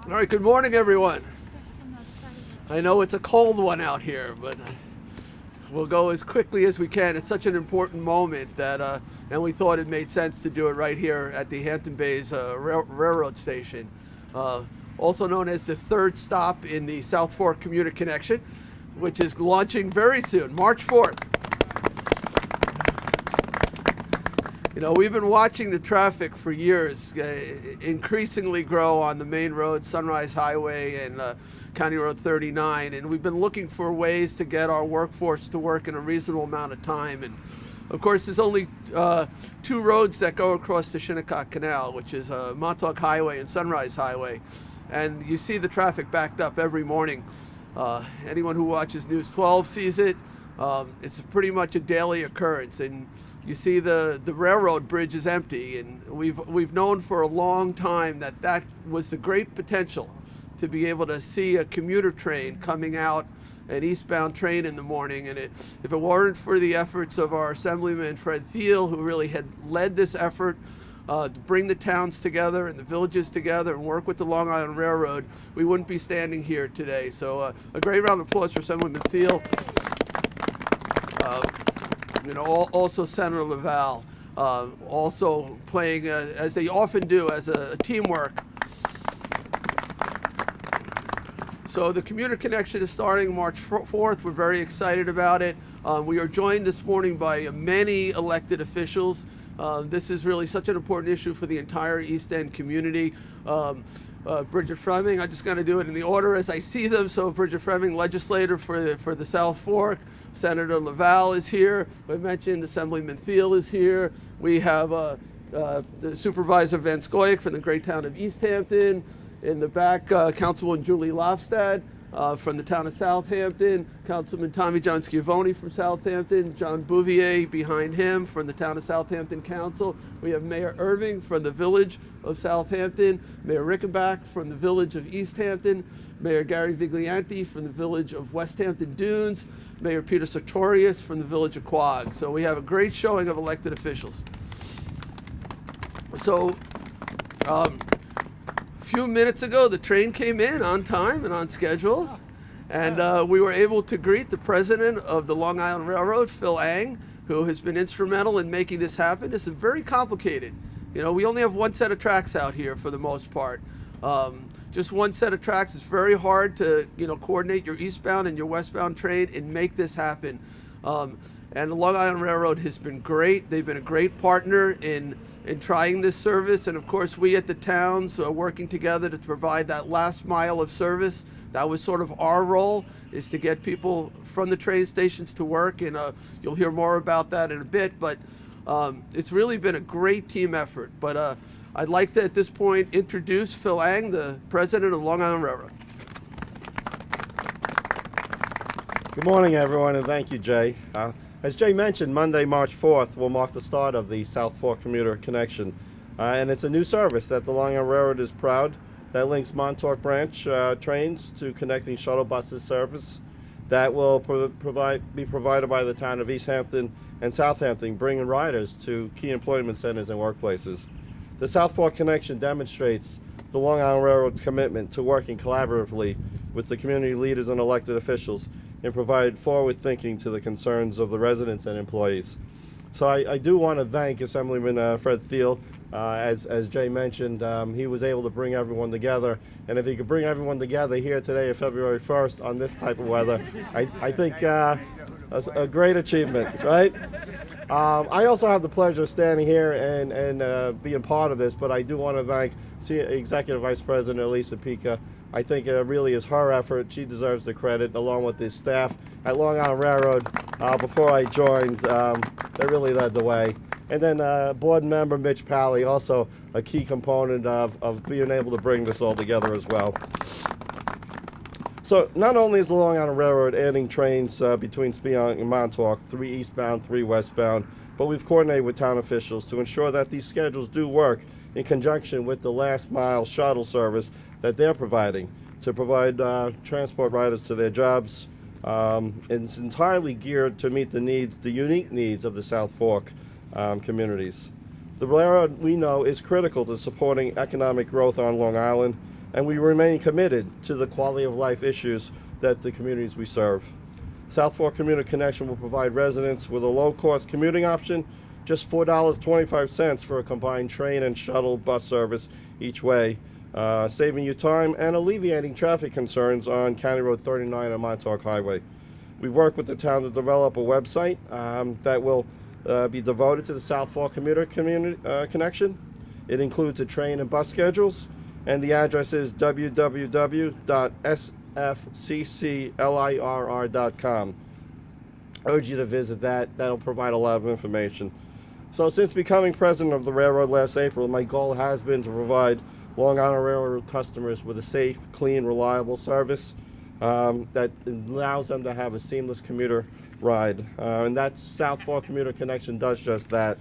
All right, good morning, everyone. I know it's a cold one out here, but we'll go as quickly as we can. It's such an important moment that, and we thought it made sense to do it right here at the Hampton Bays Railroad Station, also known as the third stop in the South Fork Commuter Connection, which is launching very soon, March 4th. You know, we've been watching the traffic for years increasingly grow on the main road, Sunrise Highway and County Road 39, and we've been looking for ways to get our workforce to work in a reasonable amount of time. And of course, there's only two roads that go across the Shinnecock Canal, which is Montauk Highway and Sunrise Highway. And you see the traffic backed up every morning. Anyone who watches News 12 sees it. It's pretty much a daily occurrence. And you see the railroad bridge is empty, and we've known for a long time that was the great potential to be able to see a commuter train coming out, an eastbound train in the morning. And if it weren't for the efforts of our Assemblyman Fred Thiel, who really had led this effort to bring the towns together and the villages together and work with the Long Island Railroad, we wouldn't be standing here today. So a great round of applause for Assemblyman Thiel. You know, also Senator Laval, also playing, as they often do, as a teamwork. So the Commuter Connection is starting March 4th. We're very excited about it. We are joined this morning by many elected officials. This is really such an important issue for the entire East End community. Bridget Fleming, I'm just going to do it in the order as I see them. So Bridget Fleming, legislator for the South Fork. Senator Laval is here. I mentioned Assemblyman Thiel is here. We have the Supervisor Van Scoyoc from the great town of East Hampton. In the back, Councilwoman Julie Lofstad from the town of Southampton. Councilman Tommy John Schiavone from Southampton. John Bouvier behind him from the town of Southampton Council. We have Mayor Irving from the village of Southampton. Mayor Rickenbach from the village of East Hampton. Mayor Gary Viglianti from the village of West Hampton Dunes. Mayor Peter Sartorius from the village of Quogue. So we have a great showing of elected officials. So, a few minutes ago, the train came in on time and on schedule, and we were able to greet the president of the Long Island Railroad, Phil Ang, who has been instrumental in making this happen. This is very complicated. You know, we only have one set of tracks out here for the most part. Just one set of tracks. It's very hard to, you know, coordinate your eastbound and your westbound train and make this happen. And the Long Island Railroad has been great. They've been a great partner in trying this service, and of course we at the towns are working together to provide that last mile of service. That was sort of our role, is to get people from the train stations to work, and you'll hear more about that in a bit, but it's really been a great team effort. But I'd like to at this point introduce Phil Ang, the president of Long Island Railroad. Good morning, everyone, and thank you, Jay. As Jay mentioned, Monday, March 4th will mark the start of the South Fork Commuter Connection. And it's a new service that the Long Island Railroad is proud that links Montauk branch trains to connecting shuttle buses service that will be provided by the town of East Hampton and Southampton, bringing riders to key employment centers and workplaces. The South Fork Connection demonstrates the Long Island Railroad's commitment to working collaboratively with the community leaders and elected officials and provide forward thinking to the concerns of the residents and employees. So I do want to thank Assemblyman Fred Thiel. As Jay mentioned, he was able to bring everyone together, and if he could bring everyone together here today, February 1st, on this type of weather, I think that's a great achievement, right? I also have the pleasure of standing here and being part of this, but I do want to thank Executive Vice President Elisa Pica. I think it really is her effort. She deserves the credit, along with the staff at Long Island Railroad. Before I joined, they really led the way. And then board member Mitch Pally, also a key component of being able to bring this all together as well. So not only is the Long Island Railroad adding trains between Speonk and Montauk, 3 eastbound, 3 westbound, but we've coordinated with town officials to ensure that these schedules do work in conjunction with the last mile shuttle service that they're providing to provide transport riders to their jobs. And it's entirely geared to meet the needs, the unique needs of the South Fork communities. The railroad, we know, is critical to supporting economic growth on Long Island, and we remain committed to the quality of life issues that the communities we serve. South Fork Commuter Connection will provide residents with a low-cost commuting option, just $4.25 for a combined train and shuttle bus service each way, saving you time and alleviating traffic concerns on County Road 39 and Montauk Highway. We've worked with the town to develop a website that will be devoted to the South Fork Commuter Connection. It includes the train and bus schedules, and the address is www.sfcclirr.com. I urge you to visit that. That'll provide a lot of information. So since becoming president of the railroad last April, my goal has been to provide Long Island Railroad customers with a safe, clean, reliable service that allows them to have a seamless commuter ride. And that South Fork Commuter Connection does just that.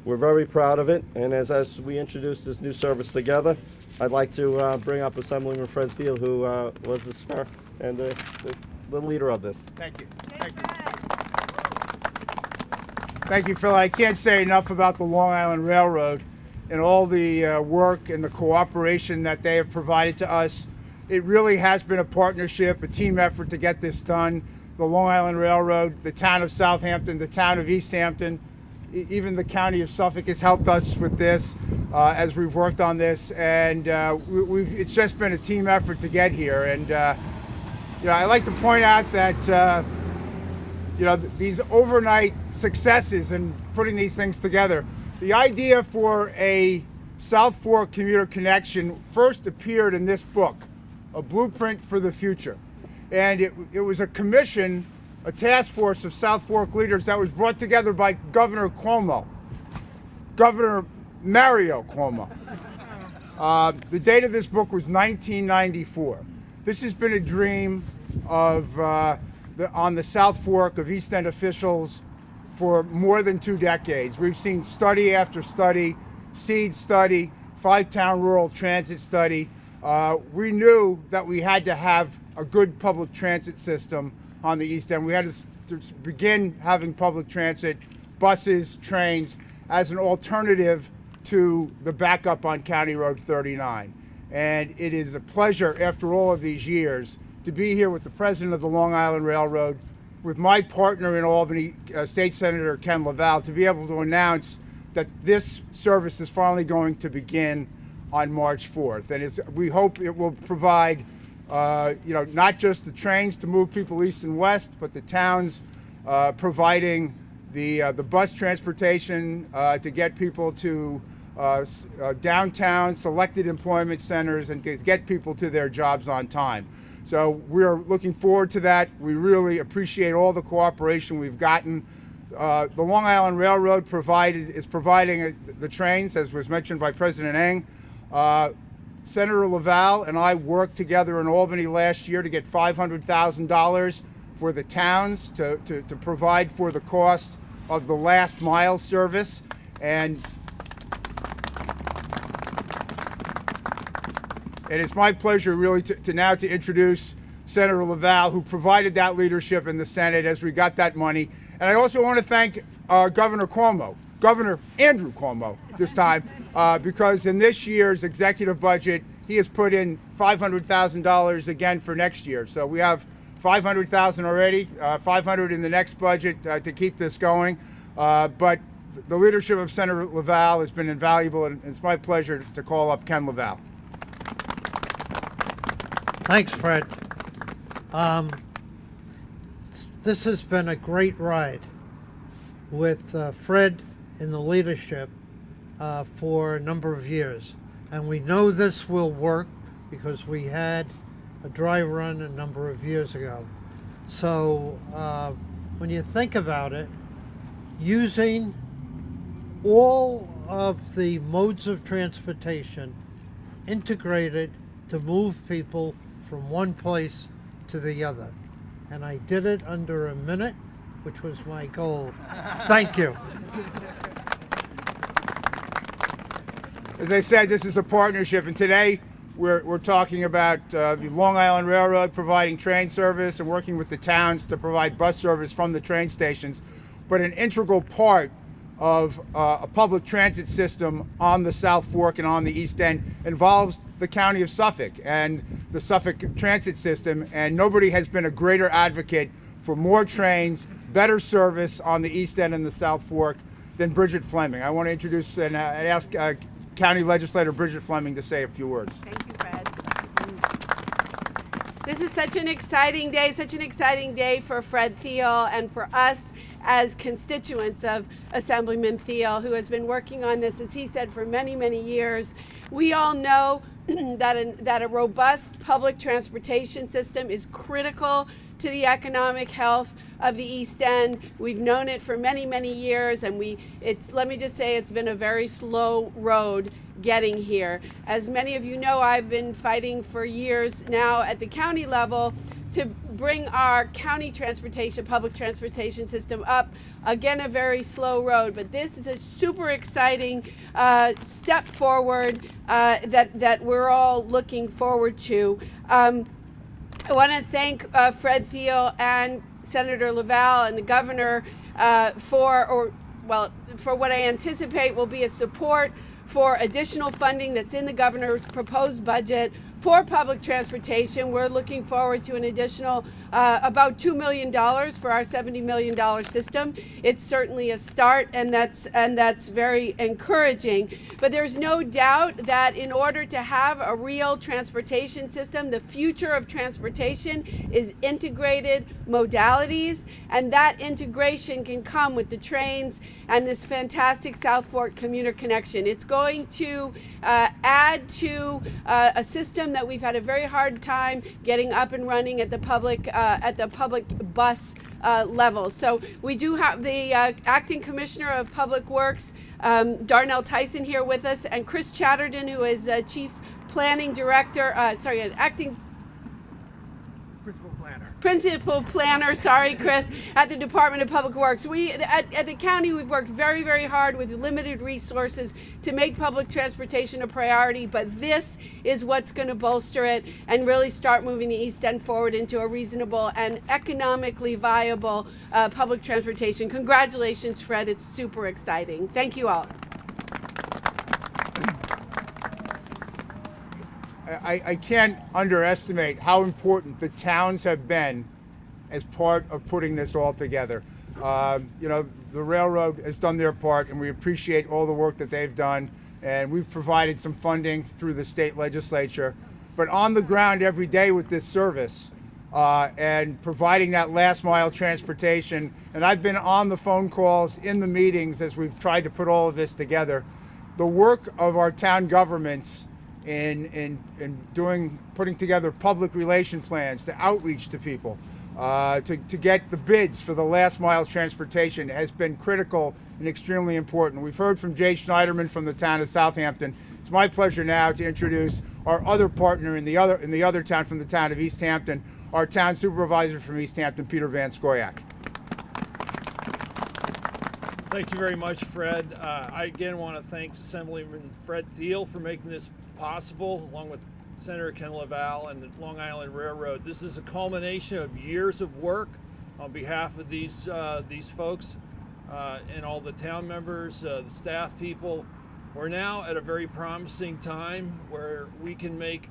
We're very proud of it, and as we introduce this new service together, I'd like to bring up Assemblyman Fred Thiel, who was the star and the leader of this. Thank you. Thank you. Thank you, Phil. I can't say enough about the Long Island Railroad and all the work and the cooperation that they have provided to us. It really has been a partnership, a team effort to get this done. The Long Island Railroad, the town of Southampton, the town of East Hampton, even the county of Suffolk has helped us with this as we've worked on this, and it's just been a team effort to get here. And I like to point out that these overnight successes and putting these things together. The idea for a South Fork Commuter Connection first appeared in this book, A Blueprint for the Future, and it was a commission, a task force of South Fork leaders that was brought together by Governor Cuomo, Governor Mario Cuomo. The date of this book was 1994. This has been a dream of on the South Fork of East End officials for more than 2 decades. We've seen study after study, seed study, 5-town rural transit study. We knew that we had to have a good public transit system on the East End. We had to begin having public transit, buses, trains, as an alternative to the backup on County Road 39. And it is a pleasure, after all of these years, to be here with the president of the Long Island Railroad, with my partner in Albany, State Senator Ken LaValle, to be able to announce that this service is finally going to begin on March 4th. And we hope it will provide not just the trains to move people east and west, but the towns providing the bus transportation to get people to downtown, selected employment centers, and to get people to their jobs on time. So we're looking forward to that. We really appreciate all the cooperation we've gotten. The Long Island Railroad is providing the trains, as was mentioned by President Eng. Senator LaValle and I worked together in Albany last year to get $500,000 for the towns to provide for the cost of the last mile service. And it's my pleasure really to now introduce Senator LaValle, who provided that leadership in the Senate as we got that money. And I also want to thank Governor Cuomo, Governor Andrew Cuomo this time, because in this year's executive budget, he has put in $500,000 again for next year. So we have $500,000 already, $500 in the next budget to keep this going. But the leadership of Senator LaValle has been invaluable, and it's my pleasure to call up Ken LaValle. Thanks, Fred. This has been a great ride. with Fred in the leadership for a number of years. And we know this will work because we had a dry run a number of years ago. So when you think about it, using all of the modes of transportation integrated to move people from one place to the other. And I did it under a minute, which was my goal. Thank you. As I said, this is a partnership, and today we're talking about the Long Island Railroad providing train service and working with the towns to provide bus service from the train stations. But an integral part of a public transit system on the South Fork and on the East End involves the County of Suffolk and the Suffolk transit system, and nobody has been a greater advocate for more trains, better service on the East End and the South Fork than Bridget Fleming. I want to introduce and ask County Legislator Bridget Fleming to say a few words. Thank you, Fred. This is such an exciting day for Fred Thiel and for us as constituents of Assemblyman Thiel, who has been working on this, as he said, for many, many years. We all know that a robust public transportation system is critical to the economic health of the East End. We've known it for many, many years, and let me just say, it's been a very slow road getting here. As many of you know, I've been fighting for years now at the county level to bring our county transportation, public transportation system up. Again, a very slow road, but this is a super exciting step forward that we're all looking forward to. I want to thank Fred Thiel and Senator Laval and the governor for what I anticipate will be a support for additional funding that's in the governor's proposed budget for public transportation. We're looking forward to an additional about $2 million for our $70 million system. It's certainly a start, and that's very encouraging. But there's no doubt that in order to have a real transportation system, the future of transportation is integrated modalities, and that integration can come with the trains and this fantastic South Fork commuter connection. It's going to add to a system that we've had a very hard time getting up and running at the public bus level. So we do have the acting commissioner of Public Works, Darnell Tyson, here with us, and Chris Chatterton, who is chief planning director, acting principal planner, sorry, Chris, at the Department of Public Works. We, at the county, we've worked very, very hard with limited resources to make public transportation a priority, but this is what's going to bolster it and really start moving the East End forward into a reasonable and economically viable public transportation. Congratulations, Fred. It's super exciting. Thank you all. I can't underestimate how important the towns have been as part of putting this all together. The railroad has done their part, and we appreciate all the work that they've done, and we've provided some funding through the state legislature. But on the ground every day with this service and providing that last mile transportation, and I've been on the phone calls, in the meetings as we've tried to put all of this together, the work of our town governments in putting together public relation plans to outreach to people, to get the bids for the last mile transportation has been critical and extremely important. We've heard from Jay Schneiderman from the town of Southampton. It's my pleasure now to introduce our other partner in the other town from the town of East Hampton, our town supervisor from East Hampton, Peter Van Scoyac. Thank you very much, Fred. I again want to thank Assemblyman Fred Thiel for making this possible, along with Senator Ken Laval and the Long Island Railroad. This is a culmination of years of work on behalf of these folks and all the town members, the staff people. We're now at a very promising time where we can make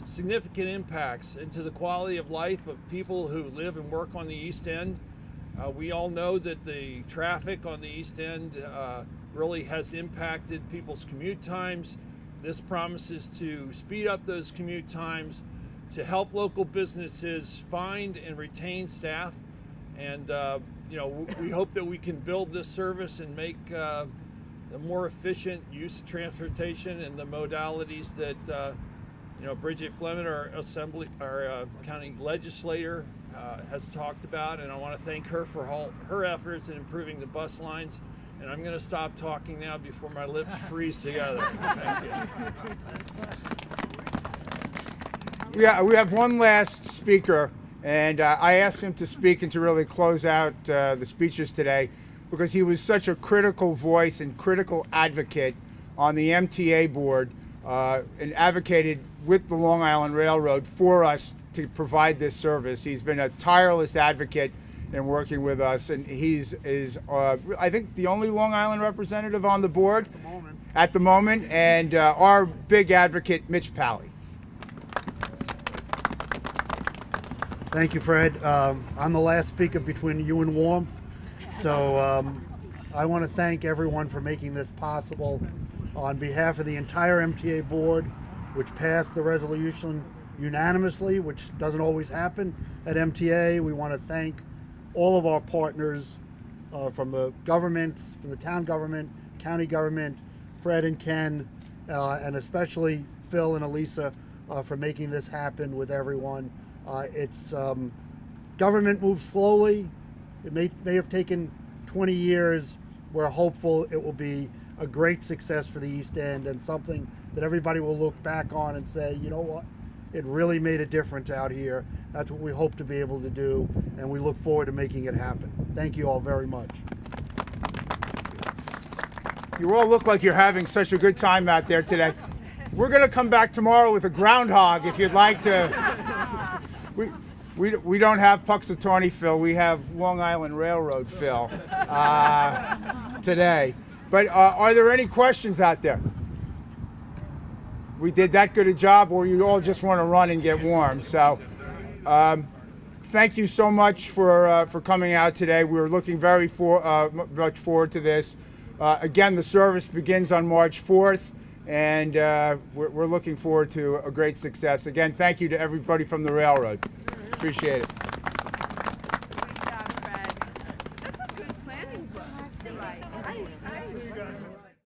significant impacts into the quality of life of people who live and work on the East End. We all know that the traffic on the East End really has impacted people's commute times. This promises to speed up those commute times, to help local businesses find and retain staff, and we hope that we can build this service and make a more efficient use of transportation and the modalities that Bridget Fleming, our county legislator, has talked about, and I want to thank her for all her efforts in improving the bus lines. And I'm going to stop talking now before my lips freeze together. Thank you. Yeah, we have one last speaker, and I asked him to speak and to really close out the speeches today because he was such a critical voice and critical advocate on the MTA board and advocated with the Long Island Railroad for us to provide this service. He's been a tireless advocate in working with us, and he's I think the only Long Island representative on the board at the moment, and our big advocate, Mitch Pally. Thank you, Fred. I'm the last speaker between you and Warmth, so I want to thank everyone for making this possible. On behalf of the entire MTA board, which passed the resolution unanimously, which doesn't always happen at MTA, we want to thank all of our partners from the governments, from the town government, county government, Fred and Ken, and especially Phil and Elisa for making this happen with everyone. It's government moves slowly. It may have taken 20 years. We're hopeful it will be a great success for the East End and something that everybody will look back on and say, you know what, it really made a difference out here. That's what we hope to be able to do, and we look forward to making it happen. Thank you all very much. You all look like you're having such a good time out there today. We're going to come back tomorrow with a groundhog if you'd like to. We don't have Puxatawney Phil. We have Long Island Railroad Phil today. But are there any questions out there? We did that good a job, or you all just want to run and get warm? So thank you so much for coming out today. We're looking very much forward to this. Again, the service begins on March 4th, and we're looking forward to a great success. Again, thank you to everybody from the railroad. Appreciate it.